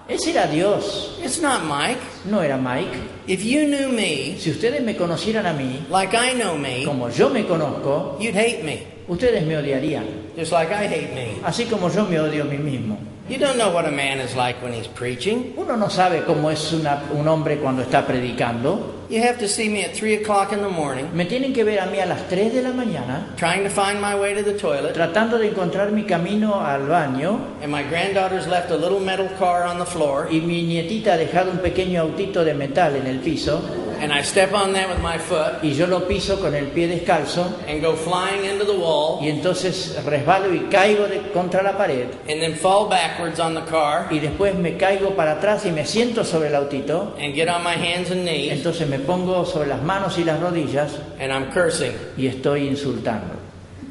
Ese era Dios, It's not Mike. no era Mike. If you knew me Si ustedes me conocieran a mí, like I know me, como yo me conozco, you'd hate me, ustedes me odiarían, just like I hate me. así como yo me odio a mí mismo. You don't know what a man is like when he's preaching. Uno no sabe cómo es un hombre cuando está predicando. You have to see me at 3 o'clock in the morning, Me tienen que ver a mí a las 3 de la mañana, trying to find my way to the toilet, tratando de encontrar mi camino al baño, and my granddaughter's left a little metal car on the floor, y mi nietita ha dejado un pequeño autito de metal en el piso, and I step on that with my foot y yo lo piso con el pie descalzo, and go flying into the wall, y entonces resbalo y caigo contra la pared, and then fall backwards on the car y después me caigo para atrás y me siento sobre el autito, and get on my hands and knees, entonces me pongo sobre las manos y las rodillas and I'm cursing. y estoy insultando.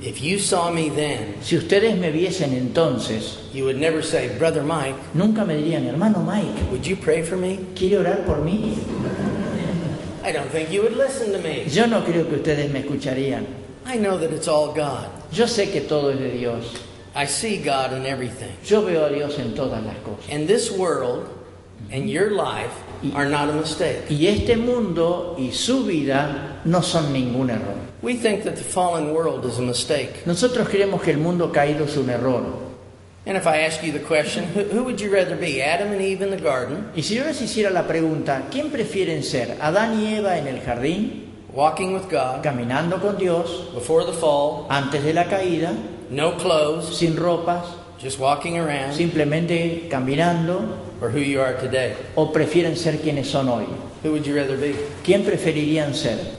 If you saw me then, Si ustedes me viesen entonces, you would never say, Brother Mike, nunca me dirían, hermano Mike, would you pray for me? ¿quiere orar por mí? I don't think you would listen to me. Yo no creo que ustedes me escucharían. I know that it's all God. Yo sé que todo es de Dios. I see God in everything. Yo veo a Dios en todas las cosas. And this world and your life are not a mistake. Y este mundo y su vida no son ningún error. We think that the fallen world is a mistake. Nosotros creemos que el mundo caído es un error. And if I ask you the question, who would you rather be, Adam and Eve in the garden, Y si yo les hiciera la pregunta, ¿quién prefieren ser? ¿Adán y Eva en el jardín, walking with God, caminando con Dios, before the fall, antes de la caída, no clothes, sin ropas, just walking around, simplemente caminando, or who you are today? o prefieren ser quienes son hoy? Who would you rather be? ¿Quién preferirían ser?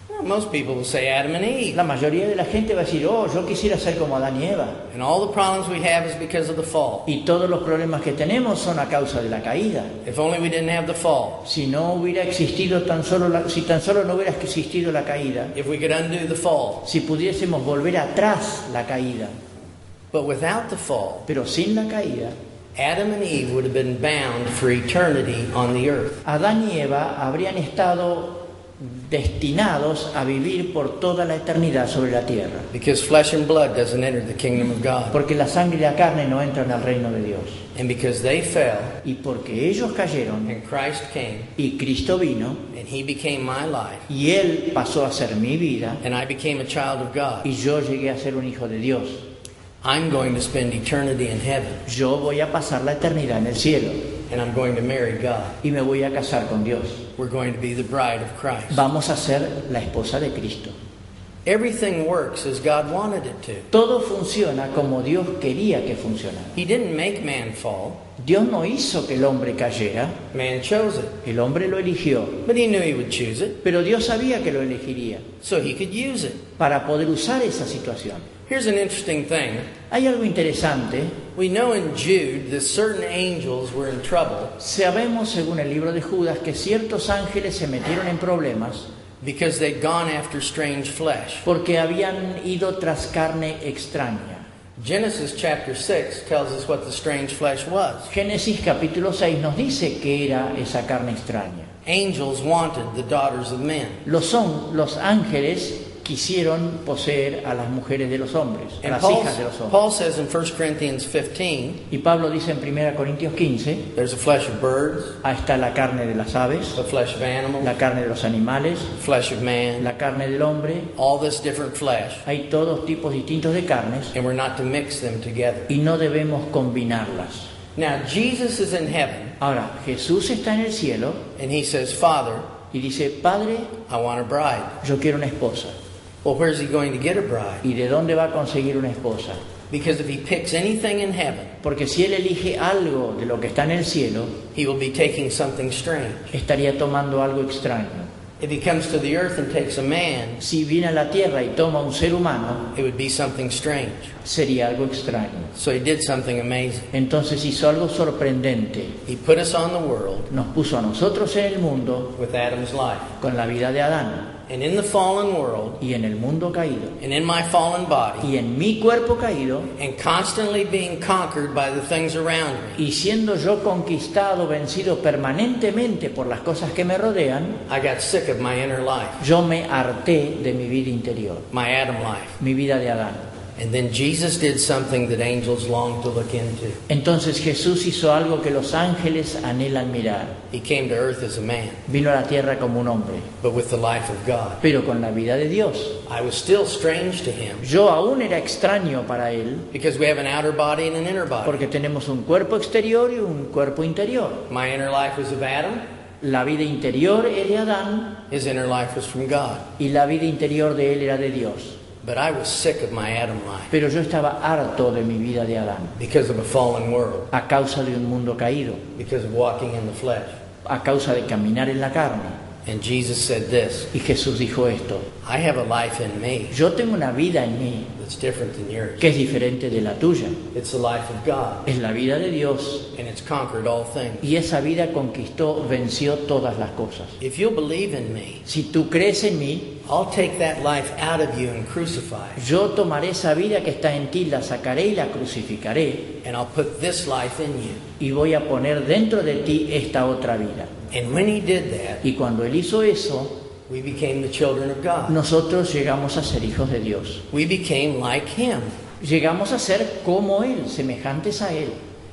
Well, most people will say Adam and Eve. La mayoría de la gente va a decir, oh, yo quisiera ser como Adán y Eva. And all the problems we have is because of the fall. Y todos los problemas que tenemos son a causa de la caída. If only we didn't have the fall. Si no hubiera existido si tan solo no hubiera existido la caída, If we could undo the fall. si pudiésemos volver atrás la caída, But without the fall, pero sin la caída, Adam and Eve would have been bound for eternity on the earth. Adán y Eva habrían estado destinados a vivir por toda la eternidad sobre la tierra, Because flesh and blood doesn't enter the kingdom of God. porque la sangre y la carne no entran al reino de Dios. And because they fell Y porque ellos cayeron and Christ came y Cristo vino and He became my life y Él pasó a ser mi vida and I became a child of God, y yo llegué a ser un hijo de Dios, I'm going to spend eternity in heaven yo voy a pasar la eternidad en el cielo and I'm going to marry God. y me voy a casar con Dios. We're going to be the bride of Christ. Vamos a ser la esposa de Cristo. Everything works as God wanted it to. Todo funciona como Dios quería que funcionara. He didn't make man fall. Dios no hizo que el hombre cayera, Man chose it. el hombre lo eligió, But He knew He would choose it, pero Dios sabía que lo elegiría so He could use it. para poder usar esa situación. Here's an interesting thing. Hay algo interesante. We know in Jude that certain angels were in trouble Sabemos, según el libro de Judas, que ciertos ángeles se metieron en problemas because they'd gone after strange flesh. porque habían ido tras carne extraña. Genesis chapter 6 tells us what the strange flesh was. Génesis capítulo 6 nos dice que era esa carne extraña. Angels wanted the daughters of men. Los ángeles quisieron poseer a las mujeres de los hombres, a And las Paul, hijas de los hombres. Paul says in 1 Corinthians 15, Y Pablo dice en 1 Corintios 15, there's a flesh of birds, ahí está la carne de las aves, the flesh of animals, la carne de los animales, flesh of man, la carne del hombre. all this different flesh, Hay todos tipos distintos de carnes and we're not to mix them together. y no debemos combinarlas. Now, Jesus is in heaven, Ahora, Jesús está en el cielo and He says, Father, y dice, Padre, I want a bride. yo quiero una esposa. Well, where's He going to get a bride? ¿Y de dónde va a conseguir una esposa? Because if He picks anything in heaven, Porque si Él elige algo de lo que está en el cielo, He will be taking something strange. estaría tomando algo extraño. If He comes to the earth and takes a man, Si viene a la tierra y toma un ser humano, it would be something strange. sería algo extraño. So He did something amazing. Entonces hizo algo sorprendente. He put us on the world Nos puso a nosotros en el mundo with Adam's life. con la vida de Adán. And in the fallen world, Y en el mundo caído, and in my fallen body, y en mi cuerpo caído, and constantly being conquered by the things around me, y siendo yo conquistado, vencido permanentemente por las cosas que me rodean, I got sick of my inner life, yo me harté de mi vida interior, my Adam life. mi vida de Adán. And then Jesus did something that angels long to look into. Entonces Jesús hizo algo que los ángeles anhelan mirar. He came to earth as a man, Vino a la tierra como un hombre, but with the life of God. pero con la vida de Dios. I was still strange to him Yo aún era extraño para él, because we have an outer body and an inner body. porque tenemos un cuerpo exterior y un cuerpo interior. My inner life was of Adam, La vida interior es de Adán his inner life was from God. y la vida interior de él era de Dios. But I was sick of my Adam life Pero yo estaba harto de mi vida de Adán, because of a fallen world, a causa de un mundo caído, because of walking in the flesh. a causa de caminar en la carne. And Jesus said this, Y Jesús dijo esto: I have a life in me yo tengo una vida en mí that's different than yours. que es diferente de la tuya. It's the life of God, Es la vida de Dios, and it's conquered all things. y esa vida conquistó, venció todas las cosas. If you'll believe in me, Si tú crees en mí, I'll take that life out of you and crucify it, yo tomaré esa vida que está en ti, la sacaré y la crucificaré, and I'll put this life in you. y voy a poner dentro de ti esta otra vida. And when he did that, Y cuando Él hizo eso, we became the children of God. nosotros llegamos a ser hijos de Dios. We became like him. Llegamos a ser como Él, semejantes a Él.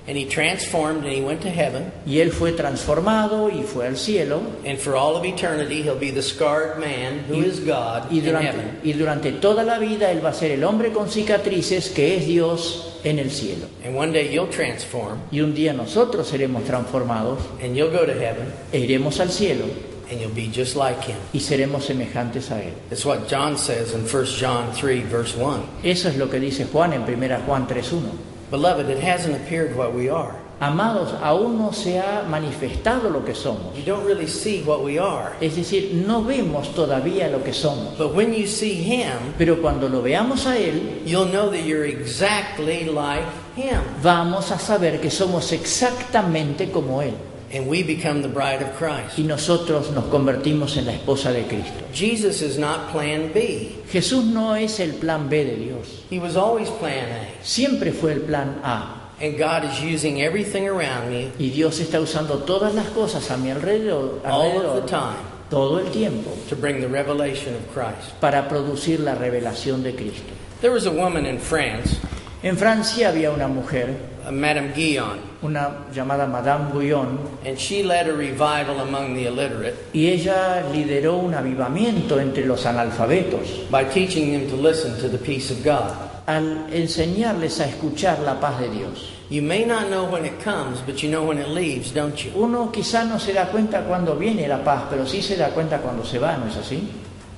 And he transformed and he went to heaven. Y Él fue transformado y fue al cielo. And for all of eternity, he'll be the scarred man who is God in heaven. Y durante toda la vida Él va a ser el hombre con cicatrices que es Dios en el cielo. And one day you'll transform Y un día nosotros seremos transformados and you'll go to heaven e iremos al cielo and you'll be just like him. y seremos semejantes a Él. It's what John says in 1 John 3 verse 1. Eso es lo que dice Juan en 1 Juan 3:1. Beloved, it hasn't appeared what we are. Amados, aún no se ha manifestado lo que somos. You don't really see what we are. Es decir, no vemos todavía lo que somos. But when you see him, Pero cuando lo veamos a Él, you'll know that you're exactly like him. vamos a saber que somos exactamente como Él. And we become the bride of Christ. Y nosotros nos convertimos en la esposa de Cristo. Jesus is not plan B. Jesús no es el plan B de Dios. He was always plan A. Siempre fue el plan A. And God is using everything around me Y Dios está usando todas las cosas a mi alrededor, all of the time todo el tiempo, to bring the revelation of Christ. para producir la revelación de Cristo. There was a woman in France, En Francia había una mujer, Madame Guyon, una llamada Madame Guyon, and she led a revival among the illiterate y ella lideró un avivamiento entre los analfabetos by teaching them to listen to the peace of God. al enseñarles a escuchar la paz de Dios. You may not know when it comes, but you know when it leaves, don't you? Uno quizá no se da cuenta cuando viene la paz, pero sí se da cuenta cuando se va, ¿no es así?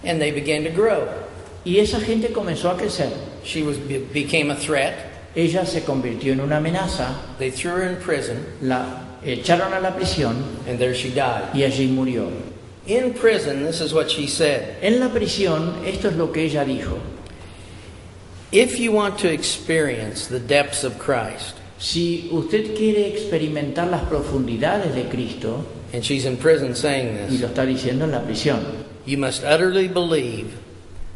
And they began to grow. Y esa gente comenzó a crecer. She became a threat. Ella se convirtió en una amenaza, They threw her in prison, la echaron a la prisión and there she died. y allí murió. In prison, this is what she said. En la prisión, esto es lo que ella dijo: If you want to experience the depths of Christ, si usted quiere experimentar las profundidades de Cristo, and she's in prison saying y this, lo está diciendo en la prisión, you must utterly believe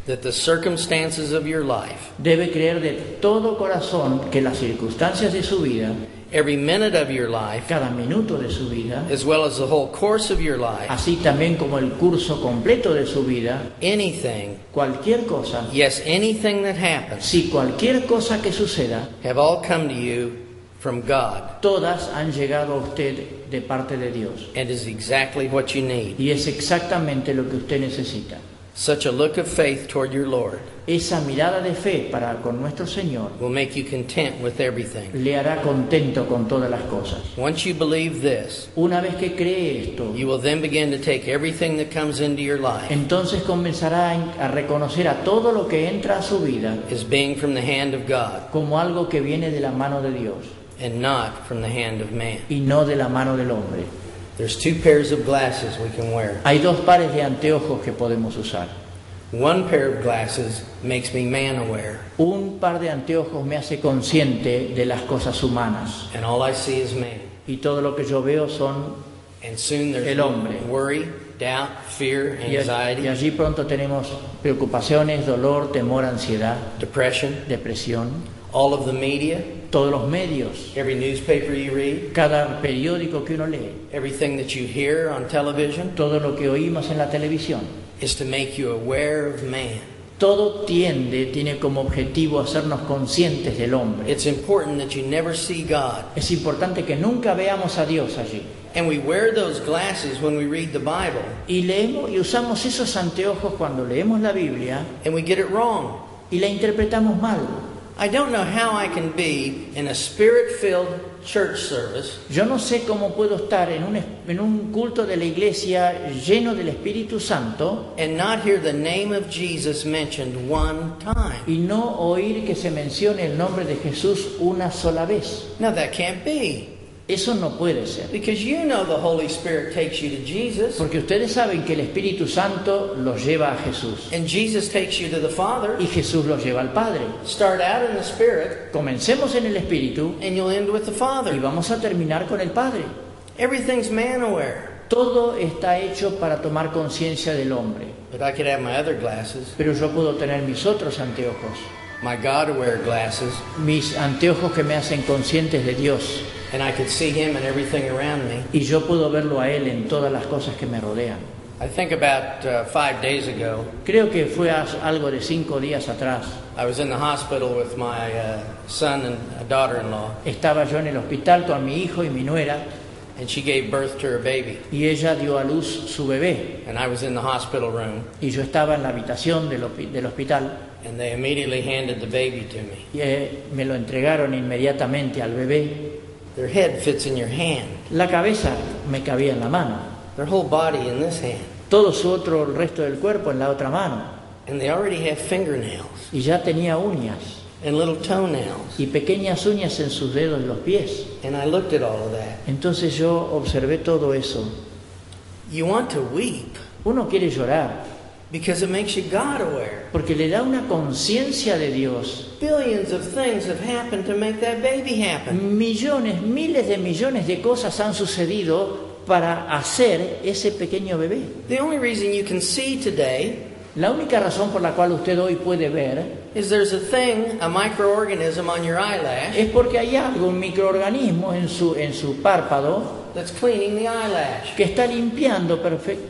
that the circumstances of your life, debe creer de todo corazón que las circunstancias de su vida, every minute of your life, cada minuto de su vida, as well as the whole course of your life, así también como el curso completo de su vida, anything, cualquier cosa, yes, anything that happens, si cualquier cosa que suceda, have all come to you from God todas han llegado a usted de parte de Dios. and is exactly what you need. Y es exactamente lo que usted necesita. Such a look of faith toward your Lord Esa mirada de fe para con nuestro Señor will make you content with everything. le hará contento con todas las cosas. Once you believe this, Una vez que cree esto, you will then begin to take everything that comes into your life entonces comenzará a reconocer a todo lo que entra a su vida as being from the hand of God como algo que viene de la mano de Dios and not from the hand of man. y no de la mano del hombre. There's two pairs of glasses we can wear. Hay dos pares de anteojos que podemos usar. One pair of glasses makes me man aware, Un par de anteojos me hace consciente de las cosas humanas and all I see is man. y todo lo que yo veo son And soon there's el hombre. worry, doubt, fear, y anxiety, allí pronto tenemos preocupaciones, dolor, temor, ansiedad, depression, depresión, all of the media, todos los medios, every newspaper you read, cada periódico que uno lee, everything that you hear on television todo lo que oímos en la televisión, is to make you aware of man. Todo tiene como objetivo hacernos conscientes del hombre. It's important that you never see God. Es importante que nunca veamos a Dios allí. And we wear those glasses when we read the Bible. Y leemos y usamos esos anteojos cuando leemos la Biblia And we get it wrong. y la interpretamos mal. I don't know how I can be in a spirit-filled church service Yo no sé cómo puedo estar en un culto de la iglesia lleno del Espíritu Santo and not hear the name of Jesus mentioned one time. y no oír que se mencione el nombre de Jesús una sola vez. Now that can't be. Eso no puede ser. Because you know the Holy Spirit takes you to Jesus. Porque ustedes saben que el Espíritu Santo los lleva a Jesús. And Jesus takes you to the Father. Y Jesús los lleva al Padre. Start out in the Spirit. Comencemos en el Espíritu And you'll end with the Father. y vamos a terminar con el Padre. Everything's man-aware. Todo está hecho para tomar conciencia del hombre. But I could have my other glasses. Pero yo puedo tener mis otros anteojos. My God-aware glasses. Mis anteojos que me hacen conscientes de Dios. And I could see Him and everything around me. Y yo puedo verlo a Él en todas las cosas que me rodean. I think about 5 days ago, Creo que fue algo de 5 días atrás. I was in the hospital with my son and a daughter-in-law. Estaba yo en el hospital con mi hijo y mi nuera. And she gave birth to her baby. Y ella dio a luz su bebé. And I was in the hospital room. Y yo estaba en la habitación del hospital. And they immediately handed the baby to me. Y me lo entregaron inmediatamente al bebé. Their head fits in your hand. La cabeza me cabía en la mano. Their whole body in this hand. Todo el resto del cuerpo en la otra mano. And they already have fingernails. Y ya tenía uñas. And little toenails. Y pequeñas uñas en sus dedos de los pies. And I looked at all of that. Entonces yo observé todo eso. You want to weep. Uno quiere llorar. Because it makes you God aware. Porque le da una conciencia de Dios. Billions of things have happened to make that baby happen. Millones, miles de millones de cosas han sucedido para hacer ese pequeño bebé. The only reason you can see today La única razón por la cual usted hoy puede ver is there's a thing, a microorganism on your eyelash es porque hay algo, un microorganismo en su párpado that's cleaning the eyelash. que está limpiando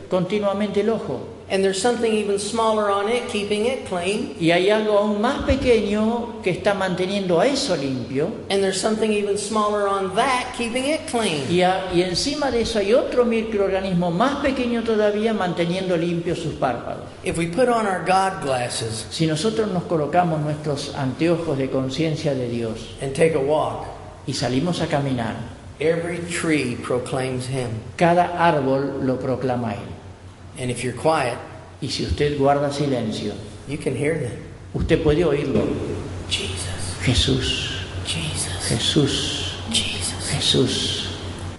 continuamente el ojo. And there's something even smaller on it, keeping it clean. Y hay algo aún más pequeño que está manteniendo a eso limpio. And there's something even smaller on that, keeping it clean. Y encima de eso hay otro microorganismo más pequeño todavía manteniendo limpios sus párpados. If we put on our God glasses Si nosotros nos colocamos nuestros anteojos de conciencia de Dios and take a walk, y salimos a caminar, every tree proclaims Him. cada árbol lo proclama a Él. And if you're quiet, Y si usted guarda silencio, you can hear them. usted puede oírlo. Jesus, Jesús, Jesus, Jesús, Jesus. Jesús.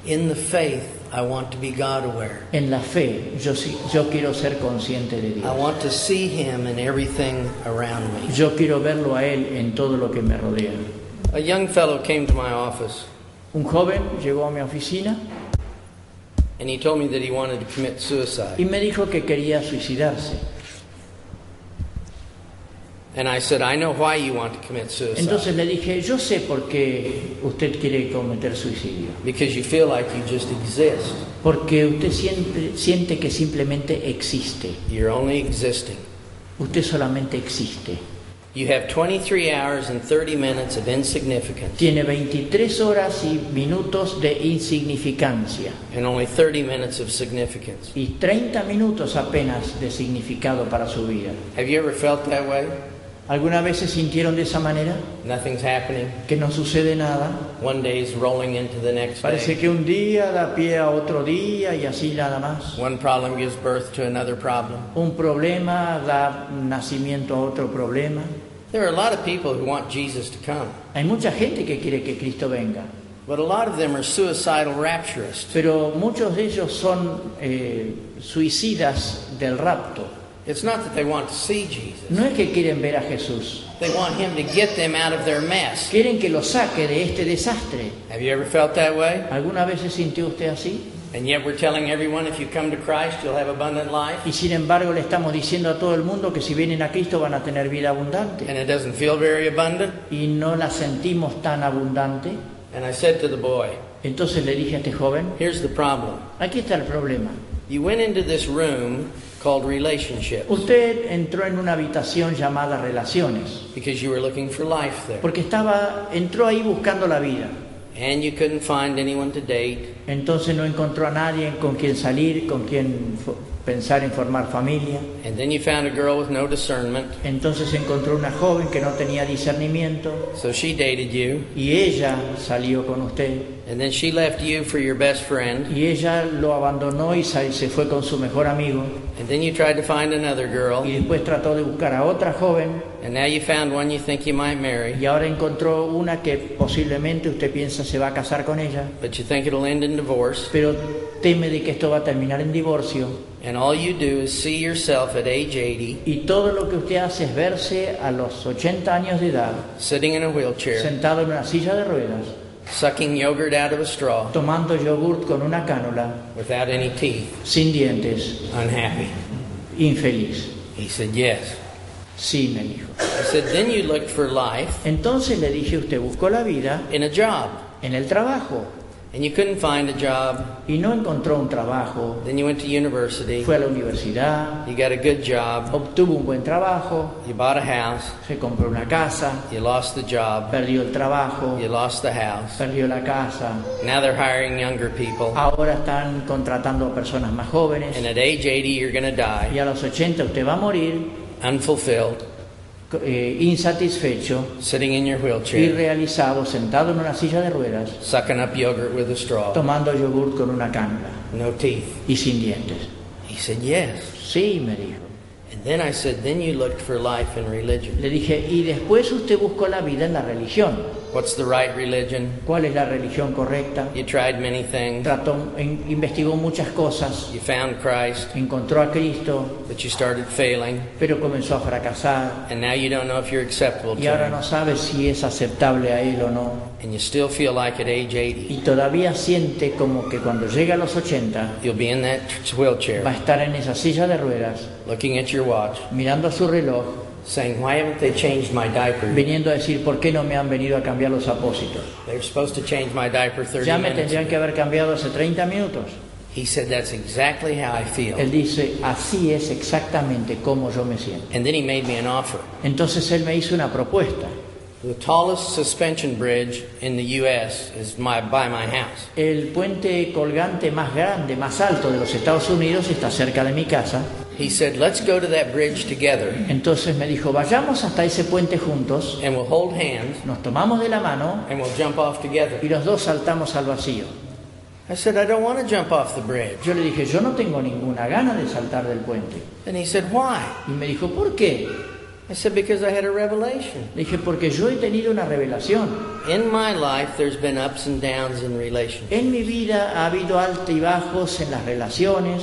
In the faith, I want to be God aware. En la fe, yo quiero ser consciente de I Dios. want to see Him in everything around me. Yo quiero verlo a Él en todo lo que me rodea. A young fellow came to my office Un joven llegó a mi oficina and he told me that he wanted to commit suicide. y me dijo que quería suicidarse. And I said, I know why you want to commit suicide. Entonces le dije, yo sé por qué usted quiere cometer suicidio. Because you feel like you just exist. Porque usted siente que simplemente existe. You're only existing. Usted solamente existe. You have 23 hours and 30 minutes of insignificance Tiene 23 horas y minutos de insignificancia and only 30 minutes of significance. y 30 minutos apenas de significado para su vida. Have you ever felt that way? ¿Alguna vez se sintieron de esa manera? Nothing's happening. Que no sucede nada. One day's rolling into the next Parece day. que un día da pie a otro día y así nada más. One problem gives birth to another problem. Un problema da nacimiento a otro problema. There are a lot of people who want Jesus to come, Hay mucha gente que quiere que Cristo venga, but a lot of them are suicidal rapturists. pero muchos de ellos son suicidas del rapto. It's not that they want to see Jesus. No es que quieren ver a Jesús, They want Him to get them out of their mess. quieren que lo saque de este desastre. Have you ever felt that way? ¿Alguna vez se sintió usted así? And yet we're telling everyone if you come to Christ, you'll have abundant life. Y sin embargo le estamos diciendo a todo el mundo que si vienen a Cristo van a tener vida abundante. And it doesn't feel very abundant. Y no la sentimos tan abundante. And I said to the boy, Entonces le dije a este joven, here's the problem. aquí está el problema. You went into this room called relationships Usted entró en una habitación llamada relaciones, because you were looking for life there. porque entró ahí buscando la vida. And you couldn't find anyone to date. Entonces no encontró a nadie con quien salir, con quien pensar en formar familia. And then you found a girl with no discernment. Entonces encontró una joven que no tenía discernimiento So she dated you. y ella salió con usted. And then she left you for your best friend. Y ella lo abandonó y se fue con su mejor amigo. And then you tried to find another girl. Y después trató de buscar a otra joven. And now you found one you think you might marry. Y ahora encontró una que posiblemente usted piensa se va a casar con ella. But you think it'll end in divorce. Pero teme de que esto va a terminar en divorcio. And all you do is see yourself at age 80 Y todo lo que usted hace es verse a los 80 años de edad, sitting in a wheelchair, sentado en una silla de ruedas, sucking yogurt out of a straw tomando yogurt con una cánula, without any teeth, sin dientes, unhappy. infeliz. He said, yes. Sí, me dijo. I said, then you looked for life Entonces le dije, usted buscó la vida in a job. en el trabajo And you couldn't find a job. y no encontró un trabajo. Then you went to university. Fue a la universidad, You got a good job. obtuvo un buen trabajo, You bought a house. se compró una casa, You lost the job. perdió el trabajo, You lost the house. perdió la casa. Now they're hiring younger people. Ahora están contratando a personas más jóvenes And at age 80, you're going to die, y a los 80 usted va a morir unfulfilled, insatisfecho, sitting in your wheelchair, irrealizado, sentado en una silla de ruedas, sucking up yogurt with a straw, tomando yogurt con una cánula no teeth. y sin dientes. He said, yes. Sí, me dijo. And then I said, then you looked for life in religion. Le dije, y después usted buscó la vida en la religión. What's the right religion? ¿Cuál es la religión correcta? You tried many things. Investigó muchas cosas, You found Christ, encontró a Cristo, but you started failing. pero comenzó a fracasar And now you don't know if you're acceptable y to ahora Him. no sabe si es aceptable a Él o no. And you still feel like at age 80, Y todavía siente como que cuando llega a los 80 you'll be in that va a wheelchair, estar en esa silla de ruedas, looking at your watch, mirando a su reloj, saying, why haven't they changed my diaper? viniendo a decir, ¿por qué no me han venido a cambiar los apósitos? They're supposed to change my diaper 30 Ya me minutes tendrían que ago. haber cambiado hace 30 minutos. He said, that's exactly how I feel. Él dice, así es exactamente como yo me siento. And then he made me an offer. Entonces él me hizo una propuesta. The tallest suspension bridge in the U.S. is by my house. El puente colgante más grande, más alto de los Estados Unidos está cerca de mi casa. He said, let's go to that bridge together Entonces me dijo, vayamos hasta ese puente juntos, and we'll hold hands nos tomamos de la mano and we'll jump off together. y los dos saltamos al vacío. I said, I don't want to jump off the bridge. Yo le dije, yo no tengo ninguna gana de saltar del puente. And he said, why? Y me dijo, ¿por qué? I said, because I had a revelation. Le dije, porque yo he tenido una revelación. In my life, there's been ups and downs in relationships. En mi vida ha habido altibajos en las relaciones,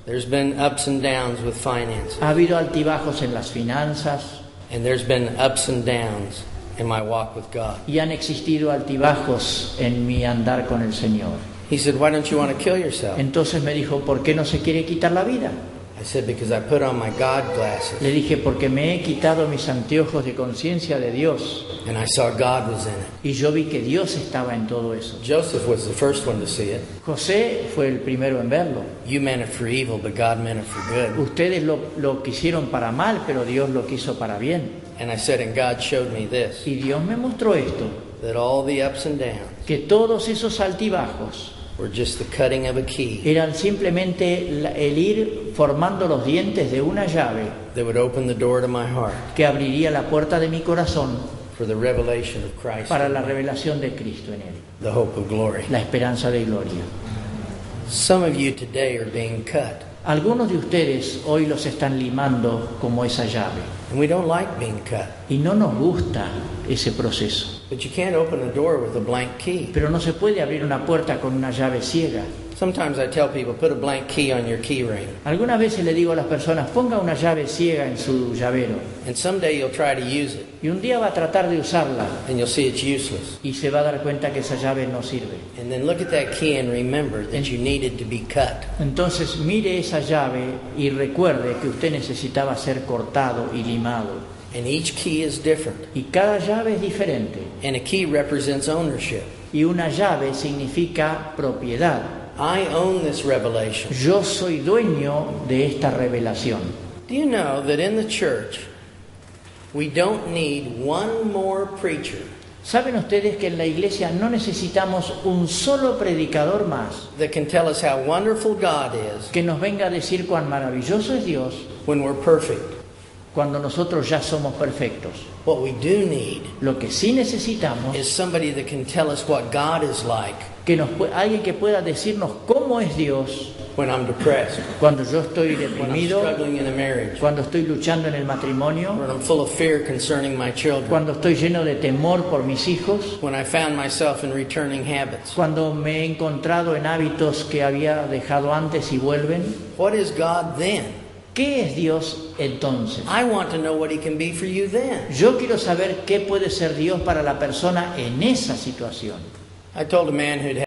There's been ups and downs with finances. ha habido altibajos en las finanzas And there's been ups and downs in my walk with God. y han existido altibajos en mi andar con el Señor. He said, why don't you want to kill yourself? Entonces me dijo, ¿por qué no se quiere quitar la vida? I said, because I put on my God glasses Le dije, porque me he quitado mis anteojos de conciencia de Dios and I saw God was in it. y yo vi que Dios estaba en todo eso. Joseph was the first one to see it. José fue el primero en verlo. You meant it for evil, but God meant it for good. Ustedes lo quisieron para mal, pero Dios lo quiso para bien. And I said, and God showed me this, Y Dios me mostró esto, that all the ups and downs que todos esos altibajos were just the cutting of a key eran simplemente el ir formando los dientes de una llave that would open the door to my heart que abriría la puerta de mi corazón for the revelation of Christ, para la revelación de Cristo en él, the hope of glory. la esperanza de gloria. Some of you today are being cut, Algunos de ustedes hoy los están limando como esa llave and we don't like being cut. y no nos gusta ese proceso. But you can't open a door with a blank key. Pero no se puede abrir una puerta con una llave ciega. Sometimes I tell people, put a blank key on your key ring, Algunas veces le digo a las personas, ponga una llave ciega en su llavero and someday you'll try to use it, y un día va a tratar de usarla and you'll see it's useless. y se va a dar cuenta que esa llave no sirve. And then look at that key and remember that you needed to be cut. Entonces mire esa llave y recuerde que usted necesitaba ser cortado y limado. And each key is different. Y cada llave es diferente. And a key represents ownership. Y una llave significa propiedad. I own this revelation. Yo soy dueño de esta revelación. Do you know that in the church we don't need one more preacher ¿Saben ustedes que en la iglesia no necesitamos un solo predicador más that can tell us how wonderful God is que nos venga a decir cuán maravilloso es Dios when we're perfect? cuando nosotros ya somos perfectos? What we do need Lo que sí necesitamos is somebody that can tell us what God is like que alguien que pueda decirnos cómo es Dios when I'm depressed, cuando yo estoy when I'm deprimido, struggling in a marriage, cuando estoy luchando en el matrimonio, when I'm full of fear concerning my children, cuando estoy lleno de temor por mis hijos, when I found myself in returning habits. cuando me he encontrado en hábitos que había dejado antes y vuelven. What is God then? ¿Qué es Dios entonces? I want to know what He can be for you then. Yo quiero saber qué puede ser Dios para la persona en esa situación. I told a man who'd